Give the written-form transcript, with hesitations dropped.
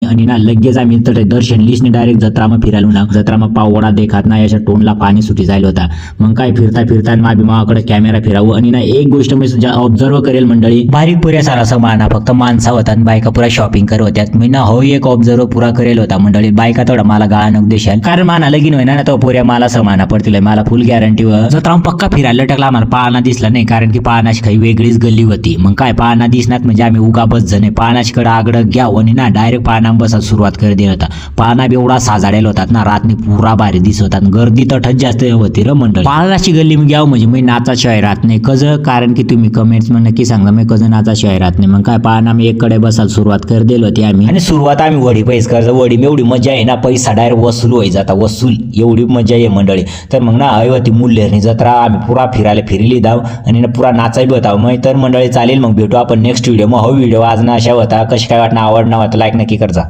आणि ना लगेच आम्ही तर दर्शन लिस्टने डायरेक्ट जत्रामा फिरायला ना जत्रामा पावडा देखत ना याच्या तोंडला पाणी सुटी जायला होता. मग काय फिरता फिरता माकडे कॅमेरा फिरावं आणि ना एक गोष्ट मी ऑब्झर्व करेल मंडळी, बारीक पुऱ्या सारा समाना फक्त माणसा होता आणि बायका पुरा शॉपिंग करत होत्यात. मी ना हो एक ऑब्झर्व पुरा करेल होता मंडळी. बायका थोडा मला गाळा नको देशाल, कारण माना लगीन होईना ना तो पुऱ्या मला समाना पडतील, मला फुल गॅरंटी जत्रा पक्का फिरायला टाकला. आम्हाला पाळणा दिसला नाही, कारण की पाळणाची काही वेगळीच गल्ली होती. मग काय पाळणा दिसणार म्हणजे आम्ही उगा बस जणे पाळणाकडे आगडं घ्या आणि ना डायरेक्ट पाळणा बसायला सुरुवात कर दिला होता. पाळणा बी एवढा साजाडेल होतात ना, रातनी पुरा भारी दिसत होता. गर्दी तठच जास्त होती र मंडळी. पाळणाची गल्ली मी घ्यावं म्हणजे मी नाचाशिवाय राहत नाही कज, कारण की तुम्ही कमेंट्स मध्ये नक्की सांगा मी कज नाचाशिवाय राहत नाही. मग काय पाळणा मी एककडे बसायला सुरुवात कर दिली होती आम्ही, आणि सुरुवात आम्ही वडी पैस करतो. वडी एवढी मजा आहे ना, पैसा डायरेक्ट वसूल होई जाता, वसूल एवढी मजा आहे मंडळी. तर मग ना हवी होती मूल्यनी जत्रा, आम्ही पुरा फिरायला फिरली दाव आणि ना पुरा नाचाय बी होता. मग तर मंडळी चालेल, मग भेटू आपण नेक्स्ट व्हिडिओ. मग हो व्हिडिओ आज ना अशा होता, कशी काय वाटणं आवडणार होता लाईक नक्की करजा.